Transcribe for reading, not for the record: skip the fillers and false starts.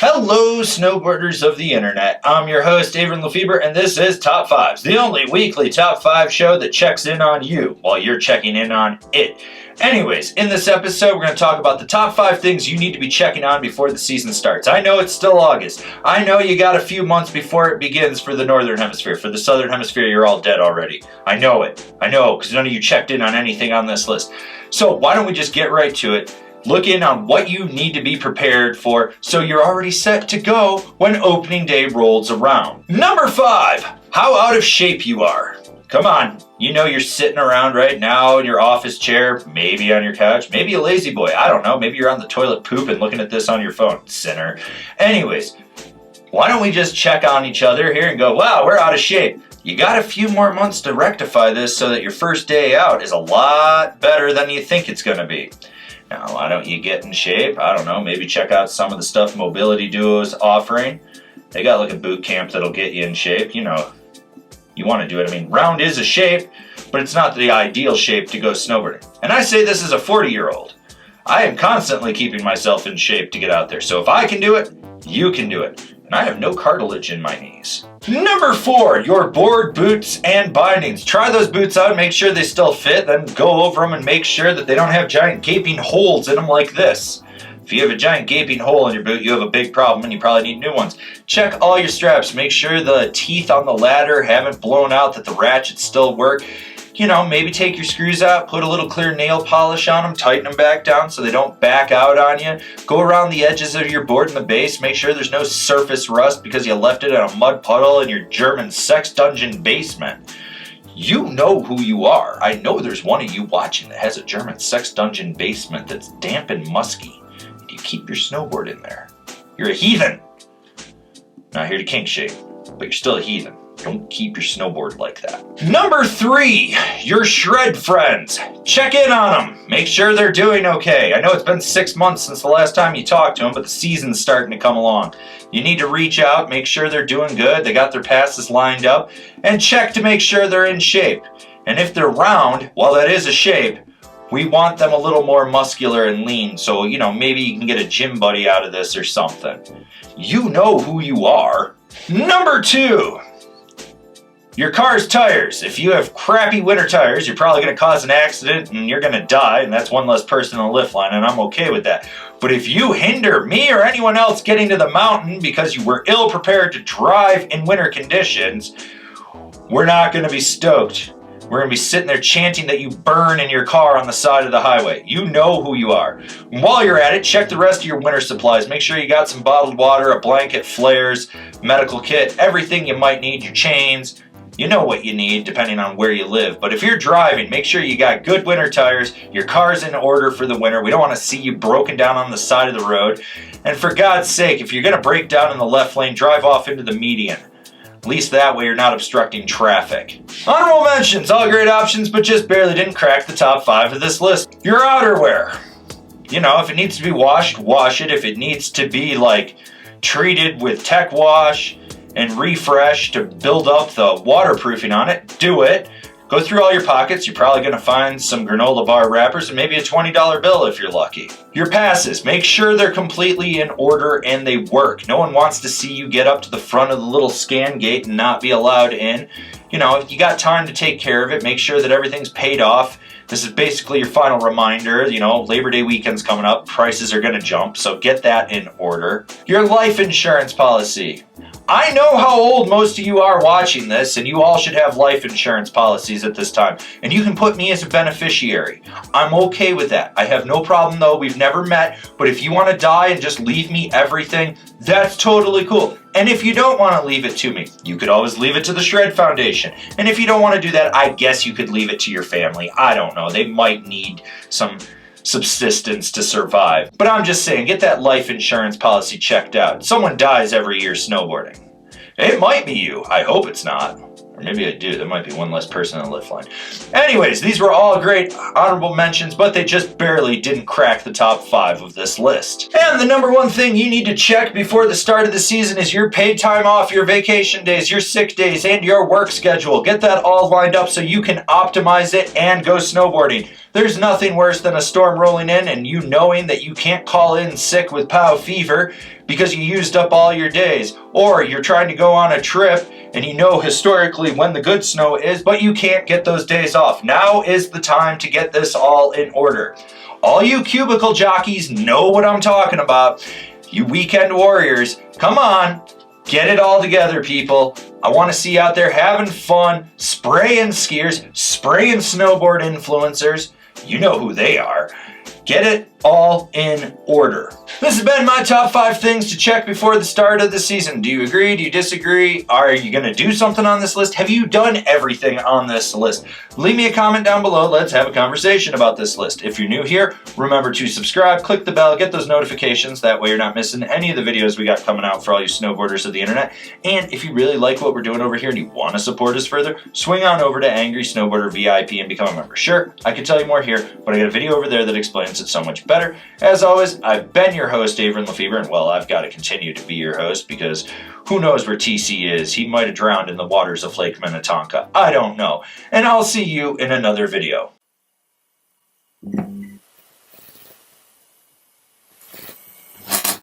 Hello, snowboarders of the internet. I'm your host, Avran LeFeber, and this is Top 5s, the only weekly Top 5 show that checks in on you while you're checking in on it. Anyways, in this episode, we're going to talk about the top 5 things you need to be checking on before the season starts. I know it's still August. I know you got a few months before it begins for the Northern Hemisphere. For the Southern Hemisphere, you're all dead already. I know it. I know, because none of you checked in on anything on this list. So why don't we just get right to it? Look in on what you need to be prepared for so you're already set to go when opening day rolls around. Number 5, how out of shape you are. Come on, you know you're sitting around right now in your office chair, maybe on your couch, maybe a lazy boy, I don't know, maybe you're on the toilet pooping looking at this on your phone, sinner. Anyways, why don't we just check on each other here and go, wow, we're out of shape. You got a few more months to rectify this so that your first day out is a lot better than you think it's gonna be. Now, why don't you get in shape? I don't know, maybe check out some of the stuff Mobility Duo is offering. They got like a boot camp that'll get you in shape. You know, you want to do it. I mean, round is a shape, but it's not the ideal shape to go snowboarding. And I say this as a 40-year-old. I am constantly keeping myself in shape to get out there. So if I can do it, you can do it. And I have no cartilage in my knees. Number 4, your board, boots, and bindings. Try those boots out, make sure they still fit, then go over them and make sure that they don't have giant gaping holes in them like this. If you have a giant gaping hole in your boot, you have a big problem and you probably need new ones. Check all your straps, make sure the teeth on the ladder haven't blown out, that the ratchets still work. You know, maybe take your screws out, put a little clear nail polish on them, tighten them back down so they don't back out on you. Go around the edges of your board and the base, make sure there's no surface rust because you left it in a mud puddle in your German sex dungeon basement. You know who you are. I know there's one of you watching that has a German sex dungeon basement that's damp and musky, and you keep your snowboard in there. You're a heathen. Not here to kink shame, but you're still a heathen. Don't keep your snowboard like that. Number 3, your shred friends. Check in on them. Make sure they're doing okay. I know it's been 6 months since the last time you talked to them, but the season's starting to come along. You need to reach out, make sure they're doing good, they got their passes lined up, and check to make sure they're in shape. And if they're round, while that is a shape, we want them a little more muscular and lean, so, you know, maybe you can get a gym buddy out of this or something. You know who you are. Number 2, your car's tires. If you have crappy winter tires, you're probably going to cause an accident and you're going to die, and that's one less person on the lift line, and I'm okay with that. But if you hinder me or anyone else getting to the mountain because you were ill-prepared to drive in winter conditions, we're not going to be stoked. We're going to be sitting there chanting that you burn in your car on the side of the highway. You know who you are. And while you're at it, check the rest of your winter supplies. Make sure you got some bottled water, a blanket, flares, medical kit, everything you might need, your chains. You know what you need depending on where you live. But if you're driving, make sure you got good winter tires, your car's in order for the winter. We don't want to see you broken down on the side of the road. And for God's sake, if you're going to break down in the left lane, drive off into the median. At least that way you're not obstructing traffic. Honorable mentions, all great options, but just barely didn't crack the top 5 of this list. Your outerwear. You know, if it needs to be washed, wash it. If it needs to be like treated with tech wash and refresh to build up the waterproofing on it, do it. Go through all your pockets. You're probably going to find some granola bar wrappers and maybe a $20 bill if you're lucky. Your passes, make sure they're completely in order and they work. No one wants to see you get up to the front of the little scan gate and not be allowed in. You know, if you got time to take care of it, make sure that everything's paid off. This is basically your final reminder. You know, Labor Day weekend's coming up. Prices are going to jump, so get that in order. Your life insurance policy. I know how old most of you are watching this, and you all should have life insurance policies at this time. And you can put me as a beneficiary. I'm okay with that. I have no problem, though. We've never met. But if you want to die and just leave me everything, that's totally cool. And if you don't want to leave it to me, you could always leave it to the Shred Foundation. And if you don't want to do that, I guess you could leave it to your family. I don't know. They might need some subsistence to survive. But I'm just saying, get that life insurance policy checked out. Someone dies every year snowboarding. It might be you. I hope it's not. Or Or maybe I do. There might be one less person on the lift line. Anyways, these were all great honorable mentions, but they just barely didn't crack the top 5 of this list. And the number one thing you need to check before the start of the season is your paid time off, your vacation days, your sick days, and your work schedule. Get that all lined up so you can optimize it and go snowboarding. There's nothing worse than a storm rolling in and you knowing that you can't call in sick with POW fever because you used up all your days. Or you're trying to go on a trip and you know historically when the good snow is, but you can't get those days off. Now is the time to get this all in order. All you cubicle jockeys know what I'm talking about. You weekend warriors, come on. Get it all together, people. I want to see you out there having fun, spraying skiers, spraying snowboard influencers. You know who they are. Get it all in order. This has been my top 5 things to check before the start of the season. Do you agree? Do you disagree? Are you going to do something on this list? Have you done everything on this list? Leave me a comment down below. Let's have a conversation about this list. If you're new here, remember to subscribe, click the bell, get those notifications. That way you're not missing any of the videos we got coming out for all you snowboarders of the internet. And if you really like what we're doing over here and you want to support us further, swing on over to Angry Snowboarder VIP and become a member. Sure, I could tell you more here, but I got a video over there that explains it so much better. As always, I've been your host, Avran LeFeber, and well, I've got to continue to be your host because who knows where TC is? He might have drowned in the waters of Lake Minnetonka. I don't know. And I'll see you in another video.